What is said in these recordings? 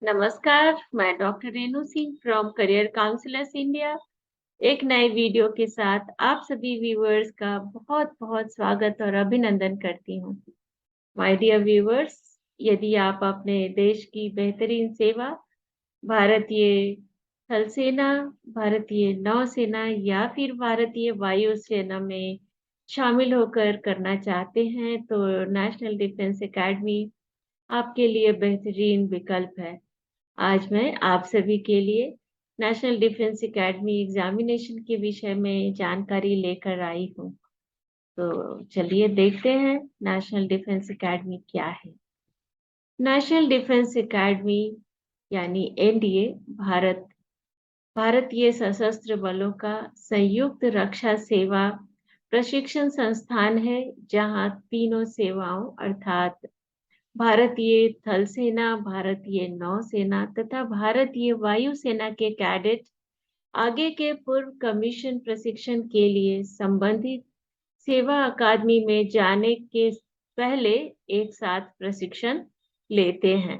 नमस्कार, मैं doctor Renu Singh from career counsellors India एक नए वीडियो के साथ आप सभी व्यूअर्स का बहुत-बहुत स्वागत और अभिनंदन करती हूँ। माय डियर व्यूअर्स, यदि आप अपने देश की बेहतरीन सेवा भारतीय थल सेना, भारतीय नौसेना या फिर भारतीय वायुसेना में शामिल होकर करना चाहते हैं, तो नेशनल डिफेंस एकेडमी आपके लिए बेहतरीन विकल्प है। आज मैं आप सभी के लिए नेशनल डिफेंस एकेडमी एग्जामिनेशन के विषय में जानकारी लेकर आई हूँ। तो चलिए देखते हैं नेशनल डिफेंस एकेडमी क्या है। नेशनल डिफेंस एकेडमी यानी एनडीए भारतीय सशस्त्र बलों का संयुक्त रक्षा सेवा प्रशिक्षण संस्थान है, जहां तीनों सेवाओं अर्थात भारतीय थल सेना, भारतीय नौसेना तथा भारतीय वायुसेना के कैडेट आगे के पूर्व कमीशन प्रशिक्षण के लिए संबंधित सेवा अकादमी में जाने के पहले एक साथ प्रशिक्षण लेते हैं।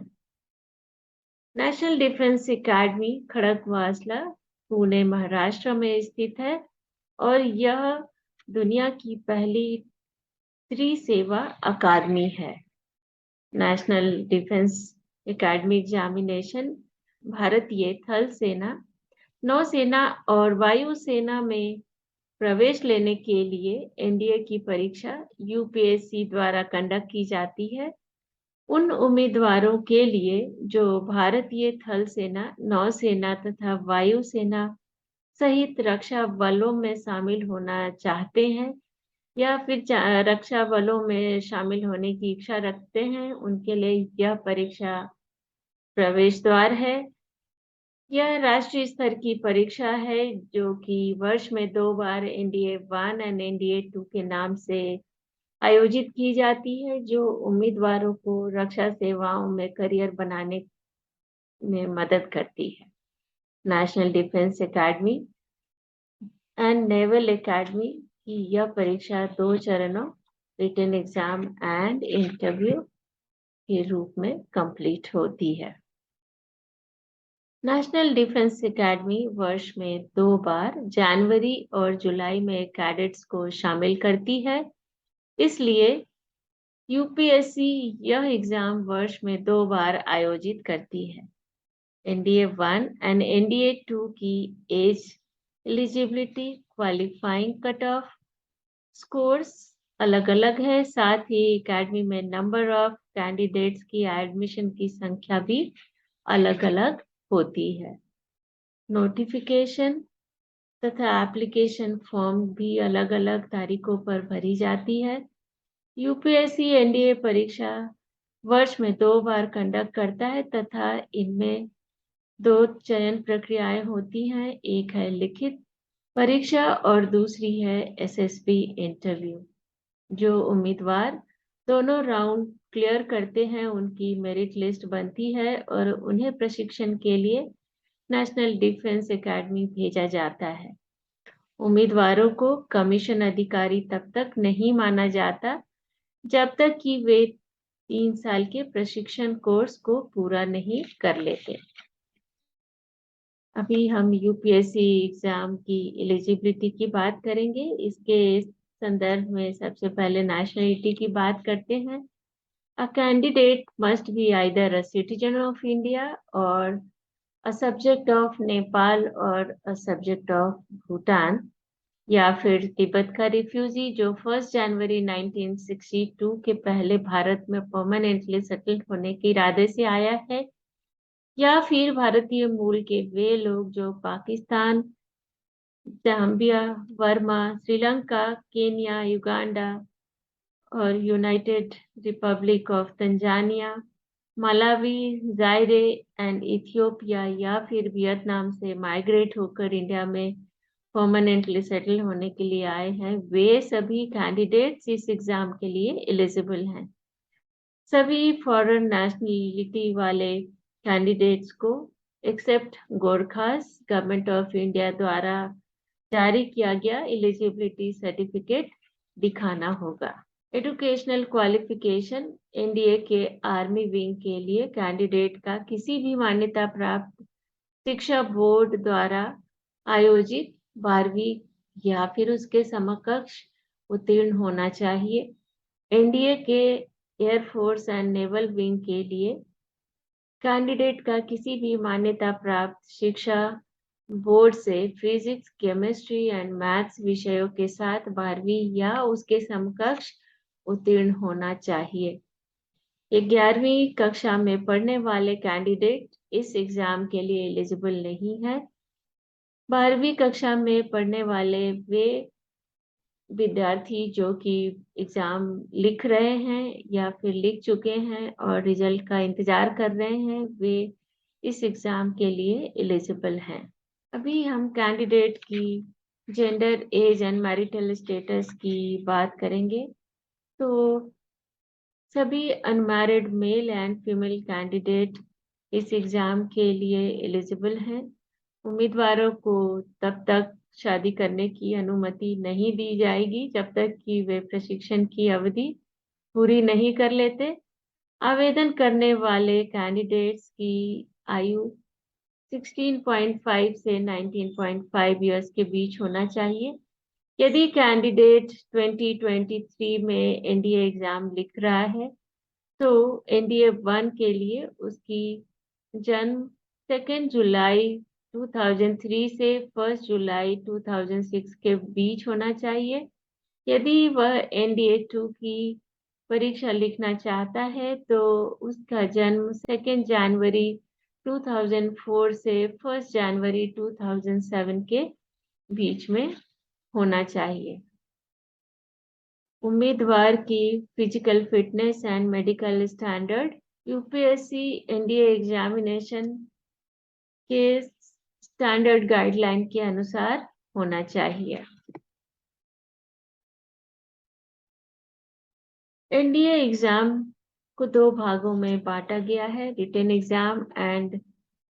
National defence academy Khadakwasla, Pune, Maharashtra में स्थित है और यह दुनिया की पहली त्रिसेवा अकादमी है। नेशनल डिफेंस एकेडमी एग्जामिनेशन भारतीय थल सेना, नौसेना और वायुसेना में प्रवेश लेने के लिए एनडीए की परीक्षा यूपीएससी द्वारा कंडक्ट की जाती है। उन उम्मीदवारों के लिए जो भारतीय थल सेना, नौसेना तथा वायुसेना सहित रक्षा बलों में शामिल होना चाहते हैं या फिर रक्षा बलों में शामिल होने की इच्छा रखते हैं, उनके लिए यह परीक्षा प्रवेश द्वार है। यह राष्ट्रीय स्तर की परीक्षा है जो कि वर्ष में 2 बार एनडीए 1 एंड एनडीए 2 के नाम से आयोजित की जाती है, जो उम्मीदवारों को रक्षा सेवाओं में करियर बनाने में मदद करती है। National defence academy and naval academy की यह परीक्षा 2 चरणों रिटन एग्जाम एंड इंटरव्यू के रूप में कंप्लीट होती है। नेशनल डिफेंस एकेडमी वर्ष में 2 बार जनवरी और जुलाई में कैडेट्स को शामिल करती है, इसलिए यूपीएससी यह एग्जाम वर्ष में 2 बार आयोजित करती है। एनडीए 1 एंड एनडीए 2 की as eligibility qualifying cut off scores अलग-अलग है, साथ ही एकेडमी में नंबर ऑफ कैंडिडेट्स की एडमिशन की संख्या भी अलग-अलग होती है। नोटिफिकेशन तथा एप्लीकेशन फॉर्म भी अलग-अलग तारीखों पर भरी जाती है। यूपीएससी एनडीए परीक्षा वर्ष में 2 बार कंडक्ट करता है तथा इनमें 2 चयन प्रक्रियाएं होती हैं, एक है लिखित परीक्षा और दूसरी है एसएसबी इंटरव्यू। जो उम्मीदवार दोनों राउंड क्लियर करते हैं, उनकी मेरिट लिस्ट बनती है और उन्हें प्रशिक्षण के लिए नेशनल डिफेंस एकेडमी भेजा जाता है। उम्मीदवारों को कमीशन अधिकारी तब तक नहीं माना जाता जब तक कि वे 3 साल के प्रशिक्षण कोर्स को पूरा नहीं कर लेते। अभी हम यूपीएससी एग्जाम की एलिजिबिलिटी की बात करेंगे। इसके संदर्भ में सबसे पहले नेशनलिटी की बात करते हैं। A candidate must be either a citizen of India और अ सब्जेक्ट ऑफ नेपाल और अ सब्जेक्ट ऑफ भूटान, या फिर तिब्बत का रिफ्यूजी जो 1 जनवरी 1962 के पहले भारत में परमानेंटली सेटल्ड होने के इरादे से आया है, या फिर भारतीय मूल के वे लोग जो Pakistan, Zambia, Burma, Sri Lanka, Kenya, Uganda और united republic of Tanzania, Malawi, Zaire and Ethiopia या फिर वियतनाम से माइग्रेट होकर इंडिया में परमानेंटली सेटल होने के लिए आए हैं, वे सभी कैंडिडेट्स इस एग्जाम के लिए एलिजिबल हैं। सभी फॉरेन नेशनलिटी वाले कैंडिडेट्स को except Gorkhas government of India द्वारा जारी किया गया एलिजिबिलिटी सर्टिफिकेट दिखाना होगा। Educational qualification. एनडीए के आर्मी विंग के लिए कैंडिडेट का किसी भी मान्यता प्राप्त शिक्षा बोर्ड द्वारा आयोजित 12वीं या फिर उसके समकक्ष उत्तीर्ण होना चाहिए। एनडीए के एयरफोर्स एंड नेवल विंग के लिए कैंडिडेट का किसी भी मान्यता प्राप्त शिक्षा बोर्ड से फिजिक्स, केमिस्ट्री एंड मैथ्स विषयों के साथ 12वीं या उसके समकक्ष उत्तीर्ण होना चाहिए। 11वीं कक्षा में पढ़ने वाले कैंडिडेट इस एग्जाम के लिए एलिजिबल नहीं है। 12वीं कक्षा में पढ़ने वाले वे विद्यार्थी जो कि एग्जाम लिख रहे हैं या फिर लिख चुके हैं और रिजल्ट का इंतजार कर रहे हैं, वे इस एग्जाम के लिए एलिजिबल हैं। अभी हम कैंडिडेट की gender, age and marital status की बात करेंगे। तो सभी unmarried male and female candidate इस एग्जाम के लिए एलिजिबल हैं। उम्मीदवारों को तब तक शादी करने की अनुमति नहीं दी जाएगी जब तक कि वे प्रशिक्षण की अवधि पूरी नहीं कर लेते। आवेदन करने वाले कैंडिडेट्स की आयु 16.5 से 19.5 इयर्स के बीच होना चाहिए। यदि कैंडिडेट 2023 में एनडीए एग्जाम लिख रहा है तो एनडीए 1 के लिए उसकी जन्म 2 जुलाई 2003 से 1 जुलाई 2006 के बीच होना चाहिए। यदि वह एनडीए 2 की परीक्षा लिखना चाहता है तो उसका जन्म 2 जनवरी 2004 से 1 जनवरी 2007 के बीच में होना चाहिए। उम्मीदवार की physical fitness and medical standard UPSC NDA examination के स्टैंडर्ड गाइडलाइन के अनुसार होना चाहिए। एनडीए एग्जाम को 2 भागों में बांटा गया है, written exam and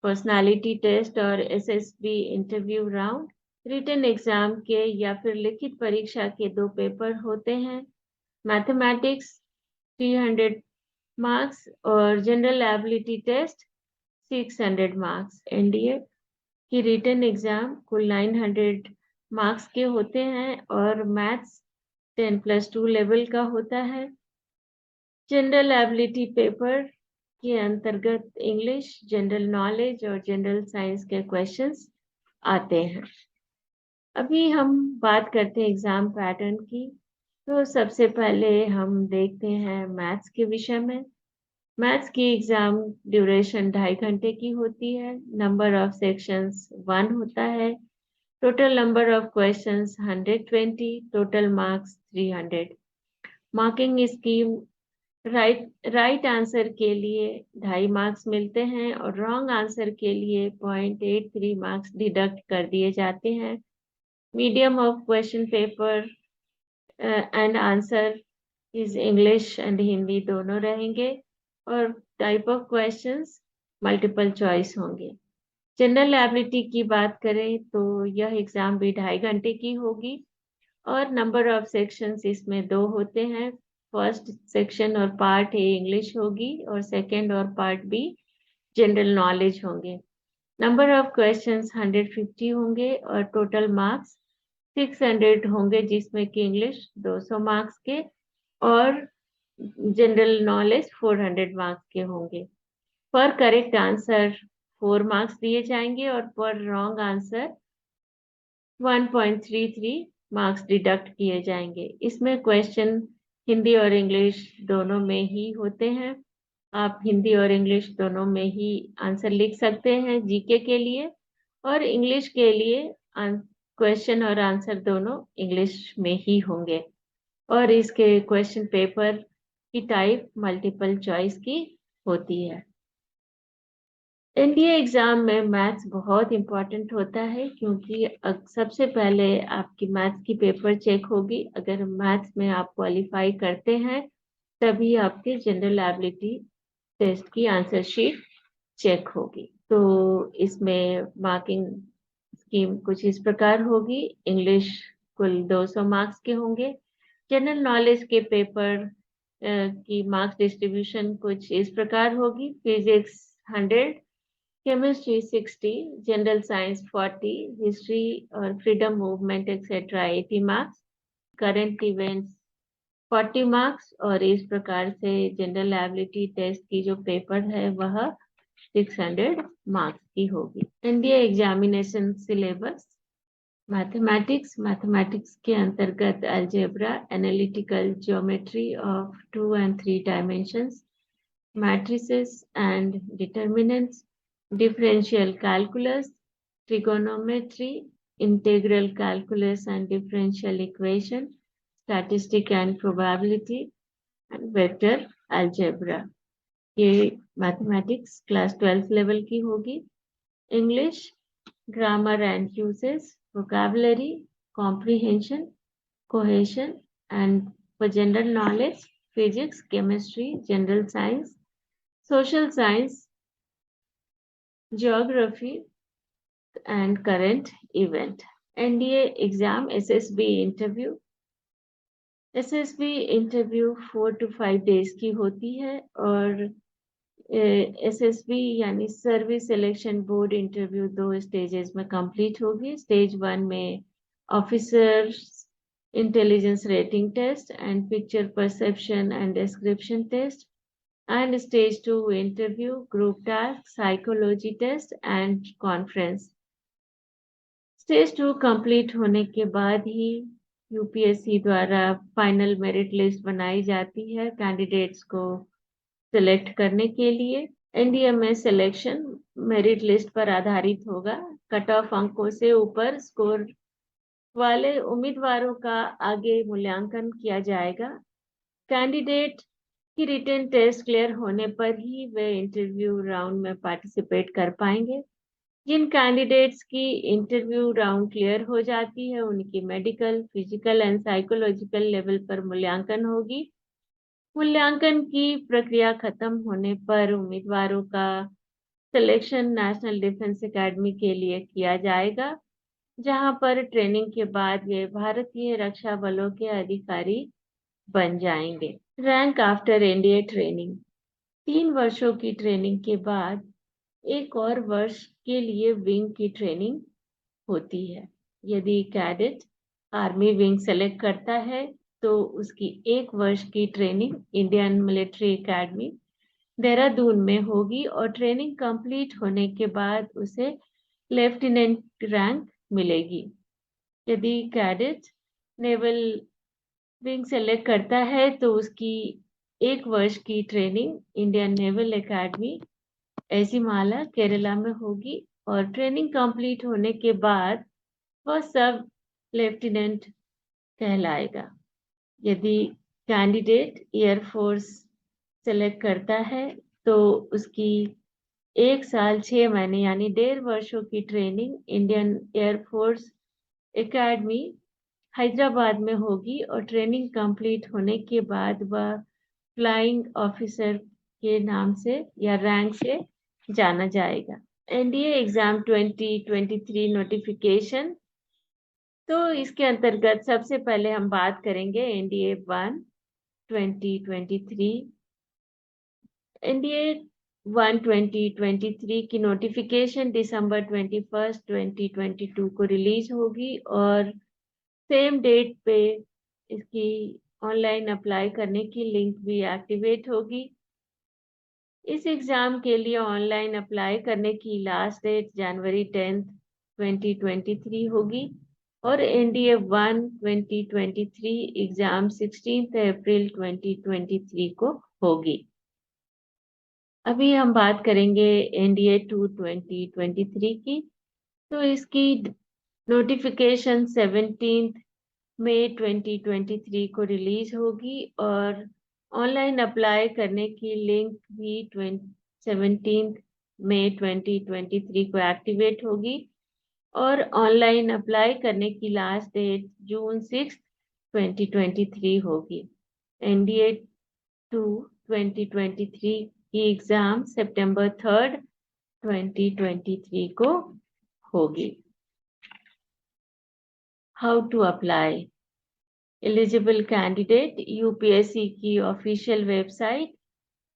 personality test और SSB interview round. Written exam के या फिर लिखित परीक्षा के 2 पेपर होते हैं, मैथमेटिक्स 300 मार्क्स और general ability test 600 marks. NDA की रिटन एग्जाम कुल 900 मार्क्स के होते हैं और मैथ्स 10+2 लेवल का होता है। जनरल एबिलिटी पेपर के अंतर्गत इंग्लिश, जनरल नॉलेज और जनरल साइंस के क्वेश्चंस आते हैं। अभी हम बात करते हैं एग्जाम पैटर्न की। तो सबसे पहले हम देखते हैं मैथ्स के विषय में। मैथ्स की एग्जाम ड्यूरेशन 2.5 घंटे की होती है। नंबर ऑफ सेक्शंस 1 होता है। Total number of questions 120, total marks 300। Marking scheme, right answer के लिए 2.5 मार्क्स मिलते हैं और रॉन्ग आंसर के लिए 0.83 मार्क्स डिडक्ट कर दिए जाते हैं। Medium of question paper and answer is English and Hindi दोनों रहेंगे और type of questions multiple choice होंगे। जनरल एबिलिटी की बात करें तो यह एग्जाम भी 2.5 घंटे की होगी और नंबर ऑफ सेक्शंस इसमें 2 होते हैं। फर्स्ट सेक्शन और पार्ट ए इंग्लिश होगी और सेकंड और पार्ट बी जनरल नॉलेज होंगे। नंबर ऑफ क्वेश्चंस 150 होंगे और टोटल मार्क्स 600 होंगे, जिसमें कि इंग्लिश 200 मार्क्स के और जनरल नॉलेज 400 मार्क्स के होंगे। पर करेक्ट आंसर 4 मार्क्स दिए जाएंगे और पर रॉन्ग आंसर 1.33 मार्क्स डिडक्ट किए जाएंगे। इसमें क्वेश्चन हिंदी और इंग्लिश दोनों में ही होते हैं। आप हिंदी और इंग्लिश दोनों में ही आंसर लिख सकते हैं जीके के लिए, और इंग्लिश के लिए क्वेश्चन और आंसर दोनों इंग्लिश में ही होंगे और इसके क्वेश्चन पेपर की टाइप मल्टीपल चॉइस की होती है। एनडीए एग्जाम में मैथ्स बहुत इंपॉर्टेंट होता है क्योंकि सबसे पहले आपकी मैथ्स की पेपर चेक होगी। अगर मैथ्स में आप क्वालिफाई करते हैं तभी आपके जनरल एबिलिटी टेस्ट की आंसर शीट चेक होगी। तो इसमें मार्किंग स्कीम कुछ इस प्रकार होगी। इंग्लिश कुल 200 मार्क्स के होंगे, जनरल नॉलेज के पेपर की मार्क्स डिस्ट्रीब्यूशन कुछ इस प्रकार होगी। Physics 100, chemistry 60, general science 40, history और freedom movement etcetera 80 marks, current events 40 marks, और इस प्रकार से जनरल एबिलिटी टेस्ट की जो पेपर है वह 600 मार्क्स की होगी। NDA examination syllabus. मैथमेटिक्स के अंतर्गत algebra, analytical geometry of 2 and 3 dimensions, matrices and determinants, differential calculus, trigonometry, integral calculus and differential equation, statistics and probability, and vector algebra. ये mathematics class 12 level की होगी। English, grammar and uses, vocabulary, comprehension, cohesion, and for general knowledge, physics, chemistry, general science, social science, geography, and current event. NDA exam, SSB interview. SSB interview 4 to 5 days की होती है, और SSB यानी service selection board interview 2 stages में complete होगी। Stage 1 में officers intelligence rating test and picture perception and description test, and stage 2 interview, group task, psychology test and conference. Stage 2 complete होने के बाद ही यूपीएससी द्वारा फाइनल मेरिट लिस्ट बनाई जाती है कैंडिडेट्स को सिलेक्ट करने के लिए। एनडीए में सिलेक्शन मेरिट लिस्ट पर आधारित होगा। कट ऑफ अंकों से ऊपर स्कोर वाले उम्मीदवारों का आगे मूल्यांकन किया जाएगा। कैंडिडेट की रिटन टेस्ट क्लियर होने पर ही वे इंटरव्यू राउंड में पार्टिसिपेट कर पाएंगे। जिन कैंडिडेट्स की इंटरव्यू राउंड क्लियर हो जाती है उनकी medical, physical and psychological level पर मूल्यांकन होगी। मूल्यांकन की प्रक्रिया खत्म होने पर उम्मीदवारों का सिलेक्शन नेशनल डिफेंस एकेडमी के लिए किया जाएगा, जहां पर ट्रेनिंग के बाद वे भारतीय रक्षा बलों के अधिकारी बन जाएंगे। Rank after NDA training. 3 वर्षों की ट्रेनिंग के बाद एक और वर्ष के लिए विंग की ट्रेनिंग होती है। यदि कैडेट आर्मी विंग सेलेक्ट करता है तो उसकी 1 वर्ष की training Indian military academy Dehradun में होगी, और ट्रेनिंग कंप्लीट होने के बाद उसे लेफ्टिनेंट रैंक मिलेगी। यदि कैडेट नेवल विंग सेलेक्ट करता है तो उसकी 1 वर्ष की training Indian naval academy Ezhimala Kerala में होगी, और ट्रेनिंग कंप्लीट होने के बाद वह सब लेफ्टिनेंट कहलाएगा। यदि कैंडिडेट एयरफोर्स सेलेक्ट करता है तो उसकी 1 साल 6 महीने यानी 1.5 वर्षों की training Indian air force academy Hyderabad में होगी, और ट्रेनिंग कंप्लीट होने के बाद वह फ्लाइंग ऑफिसर के नाम से या रैंक से जाना जाएगा। NDA exam 2023 notification. तो इसके अंतर्गत सबसे पहले हम बात करेंगे एनडीए 1 2023। एनडीए 1 2023 की नोटिफिकेशन दिसंबर 21, 2022 को रिलीज होगी, और सेम डेट पे इसकी ऑनलाइन अप्लाई करने की लिंक भी एक्टिवेट होगी। इस एग्जाम के लिए ऑनलाइन अप्लाई करने की लास्ट डेट जनवरी 10, 2023 होगी, और एनडीए 1 2023 एग्जाम 16 अप्रैल 2023 को होगी। अभी हम बात करेंगे एनडीए 2 2023 की। तो इसकी नोटिफिकेशन 17 मई 2023 को रिलीज होगी, और ऑनलाइन अप्लाई करने की लिंक भी 17 मई 2023 को एक्टिवेट होगी, और ऑनलाइन अप्लाई करने की लास्ट डेट जून 6, 2023 होगी। एनडीए 2 2023 की एग्जाम सितंबर 3, 2023 को होगी। How to apply. Eligible candidate UPSC की ऑफिशियल वेबसाइट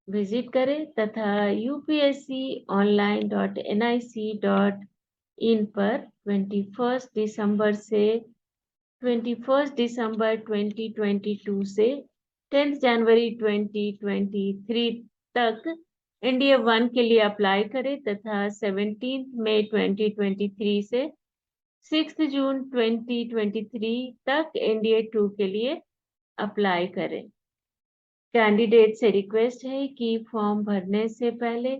विजिट करें तथा upsconline.nic.in पर 21 दिसंबर से 21 दिसंबर 2022 से 10 जनवरी 2023 तक एनडीए 1 के लिए अप्लाई करें तथा 17 मई 2023 से 6 जून 2023 तक एनडीए 2 के लिए अप्लाई करें। कैंडिडेट से रिक्वेस्ट है कि फॉर्म भरने से पहले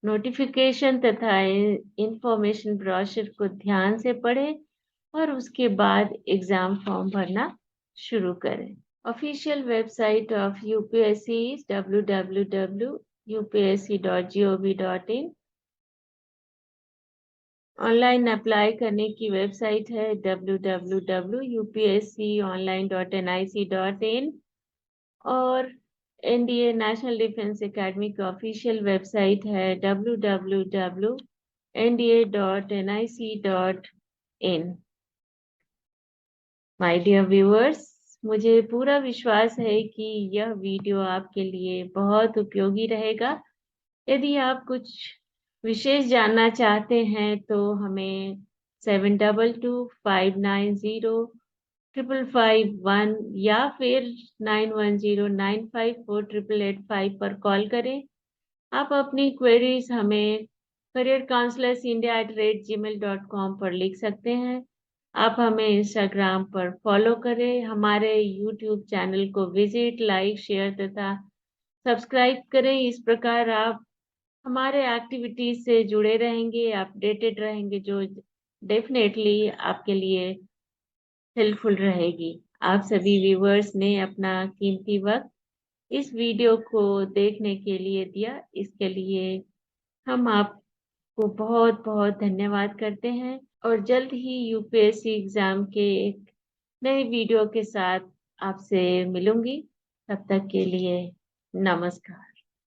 नोटिफिकेशन तथा इंफॉर्मेशन ब्रोशर को ध्यान से पढ़ें और उसके बाद एग्जाम फॉर्म भरना शुरू करें। Official website of UPSC is www.upsc.gov.in। Online apply करने की वेबसाइट है www.upsconline.nic.in और एनडीए नेशनल डिफेंस एकेडमी की ऑफिशियल वेबसाइट है www.nda.nic.in। माय डियर व्यूअर्स, मुझे पूरा विश्वास है कि यह वीडियो आपके लिए बहुत उपयोगी रहेगा। यदि आप कुछ विशेष जानना चाहते हैं तो हमें 7225905551 या फिर 9109548885 पर कॉल करें। आप अपनी क्वेरीज हमें careercounselorsindia@gmail.com पर लिख सकते हैं। आप हमें इंस्टाग्राम पर फॉलो करें, हमारे यूट्यूब चैनल को विजिट, लाइक, शेयर तथा सब्सक्राइब करें। इस प्रकार आप हमारे एक्टिविटीज से जुड़े रहेंगे, अपडेटेड रहेंगे, जो डेफिनेटली आपके लिए हेल्पफुल रहेगी। आप सभी व्यूअर्स ने अपना कीमती वक्त इस वीडियो को देखने के लिए दिया, इसके लिए हम आपको बहुत बहुत धन्यवाद करते हैं और जल्द ही यूपीएससी एग्जाम के एक नए वीडियो के साथ आपसे मिलूंगी। तब तक के लिए नमस्कार।